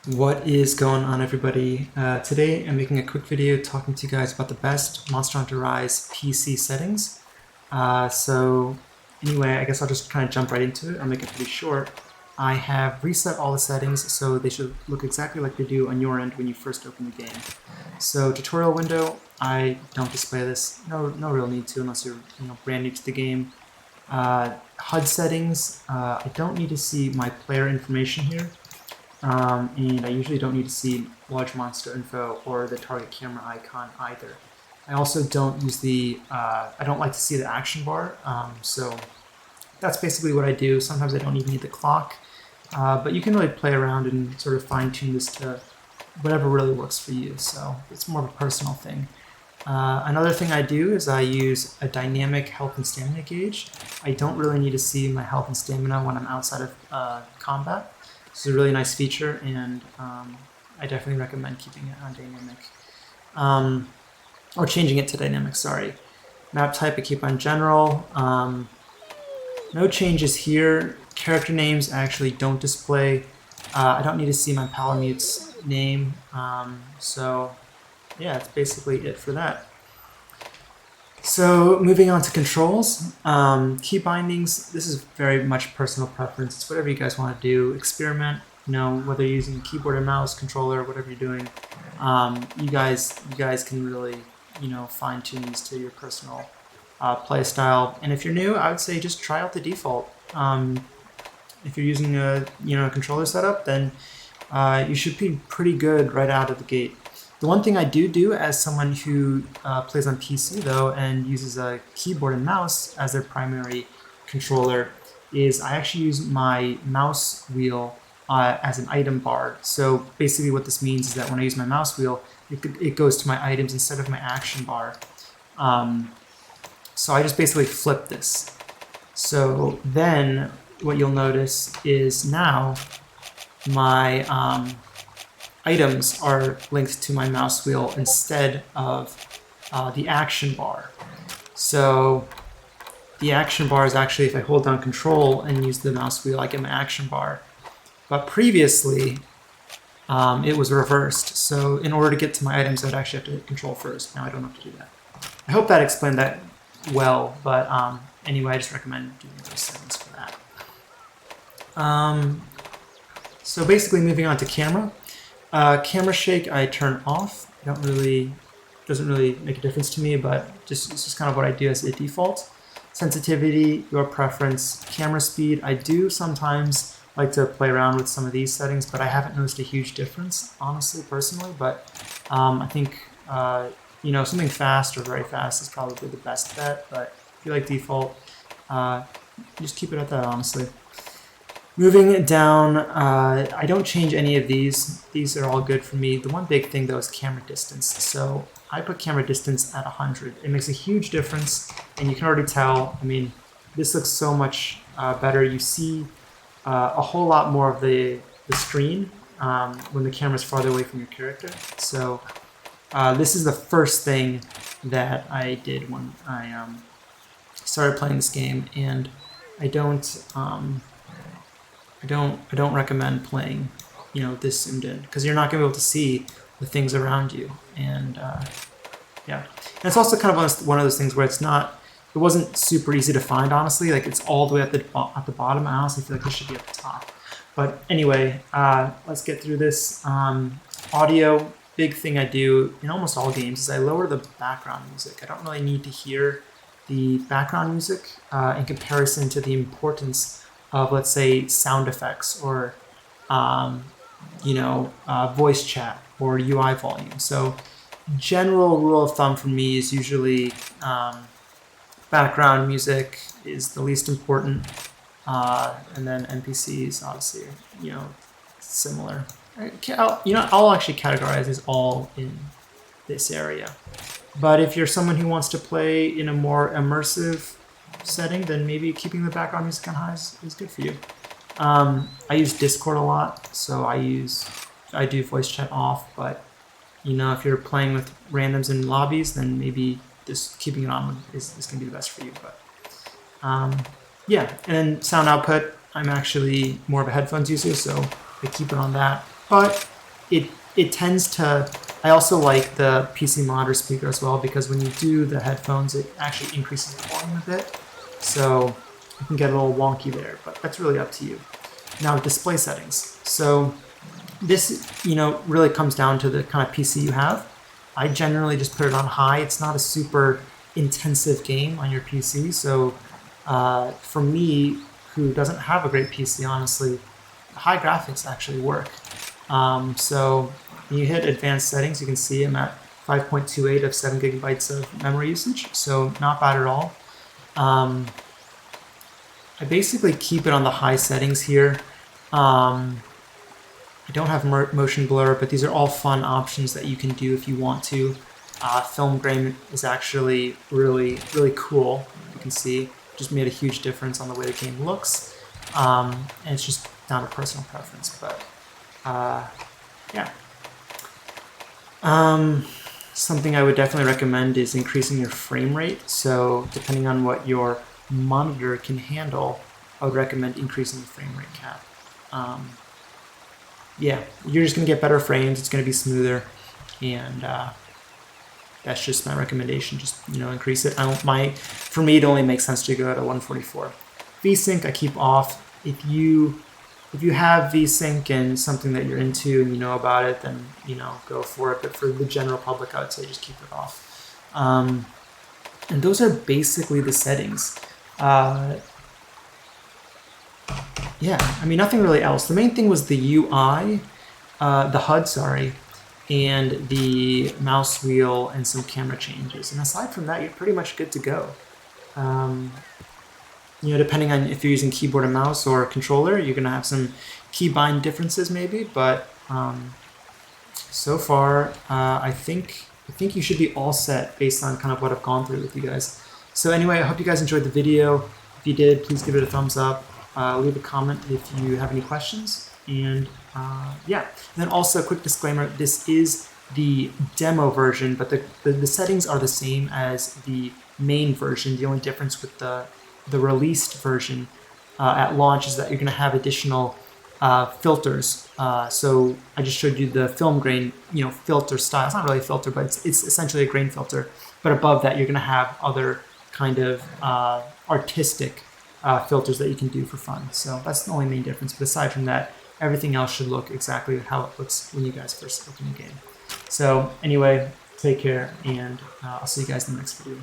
What is going on, everybody? Today I'm making a quick video talking to you guys about the best Monster Hunter Rise PC settings. Anyway, I guess I'll just kind of jump right into it. I'll make it pretty short. I have reset all the settings so they should look exactly like they do on your end when you first open the game. So tutorial window, I don't display this. No real need to unless you're brand new to the game. HUD settings, I don't need to see my player information here. And I usually don't need to see large monster info or the target camera icon either. I also don't use I don't like to see the action bar, so that's basically what I do. Sometimes I don't even need the clock, but you can really play around and sort of fine tune this to whatever really works for you, so it's more of a personal thing. Another thing I do is I use a dynamic health and stamina gauge. I don't really need to see my health and stamina when I'm outside of combat. This is a really nice feature, and I definitely recommend keeping it on dynamic. Or changing it to dynamic, sorry. Map type I keep on general. No changes here. Character names actually don't display. I don't need to see my Palamute's name. So yeah, that's basically it for that. So moving on to controls, key bindings, this is very much personal preference. It's whatever you guys want to do. Experiment, whether you're using a keyboard or mouse, controller, whatever you're doing. You guys can really, fine tune these to your personal play style. And if you're new, I would say just try out the default. If you're using a controller setup, then you should be pretty good right out of the gate. The one thing I do as someone who plays on PC though and uses a keyboard and mouse as their primary controller is I actually use my mouse wheel as an item bar. So basically what this means is that when I use my mouse wheel, it goes to my items instead of my action bar. So I just basically flip this. So then what you'll notice is now my items are linked to my mouse wheel instead of the action bar. So the action bar is actually, if I hold down control and use the mouse wheel, I get my action bar. But previously, it was reversed. So in order to get to my items, I'd actually have to hit control first. Now I don't have to do that. I hope that explained that well, but anyway, I just recommend doing those settings for that. So basically moving on to camera. Camera shake I turn off. Doesn't really make a difference to me, but it's just kind of what I do as a default. Sensitivity, your preference. Camera speed, I do sometimes like to play around with some of these settings, but I haven't noticed a huge difference, honestly, personally. But I think something fast or very fast is probably the best bet. But if you like default, just keep it at that, honestly. Moving down, I don't change any of these. These are all good for me. The one big thing though is camera distance. So I put camera distance at 100. It makes a huge difference, and you can already tell. I mean, this looks so much better. You see a whole lot more of the screen when the camera's farther away from your character. So this is the first thing that I did when I started playing this game, and I don't recommend playing, this zoomed in, because you're not going to be able to see the things around you. And yeah, and it's also kind of one of those things where it wasn't super easy to find, honestly. Like, it's all the way at the bottom. I honestly feel like it should be at the top. But anyway, let's get through this. Audio, big thing I do in almost all games is I lower the background music. I don't really need to hear the background music in comparison to the importance of, let's say, sound effects or voice chat or UI volume. So general rule of thumb for me is usually background music is the least important, and then NPCs obviously similar. I'll actually categorize this all in this area. But if you're someone who wants to play in a more immersive setting, then maybe keeping the background music on high is good for you. I use Discord a lot, so I do voice chat off, but if you're playing with randoms in lobbies, then maybe just keeping it on is going to be the best for you. But yeah, and sound output, I'm actually more of a headphones user, so I keep it on that. But it tends to. I also like the PC monitor speaker as well, because when you do the headphones, it actually increases the volume a bit. So you can get a little wonky there, but that's really up to you. Now, display settings. So this, really comes down to the kind of PC you have. I generally just put it on high. It's not a super intensive game on your PC. So for me, who doesn't have a great PC, honestly, high graphics actually work. So when you hit advanced settings, you can see I'm at 5.28 of 7 gigabytes of memory usage. So not bad at all. I basically keep it on the high settings here. I don't have motion blur, but these are all fun options that you can do if you want to. Film grain is actually really, really cool. You can see, just made a huge difference on the way the game looks. And it's just down to personal preference, but yeah. Something I would definitely recommend is increasing your frame rate. So depending on what your monitor can handle, I would recommend increasing the frame rate cap. Yeah, you're just going to get better frames. It's going to be smoother, and that's just my recommendation. Just increase it. For me, it only makes sense to go to 144. VSync I keep off. If you have VSync and something that you're into and you know about it, then go for it. But for the general public, I would say just keep it off. And those are basically the settings. Yeah, I mean, nothing really else. The main thing was the UI, the HUD, sorry, and the mouse wheel and some camera changes. And aside from that, you're pretty much good to go. Depending on if you're using keyboard and mouse or controller, you're going to have some keybind differences maybe, but so far, I think you should be all set based on kind of what I've gone through with you guys. So anyway, I hope you guys enjoyed the video. If you did, please give it a thumbs up. Leave a comment if you have any questions. And yeah, and then also a quick disclaimer, this is the demo version, but the settings are the same as the main version. The only difference with the released version at launch is that you're going to have additional filters. So I just showed you the film grain, filter style. It's not really a filter, but it's essentially a grain filter. But above that, you're going to have other kind of artistic filters that you can do for fun. So that's the only main difference. But aside from that, everything else should look exactly how it looks when you guys first open the game. So anyway, take care, and I'll see you guys in the next video.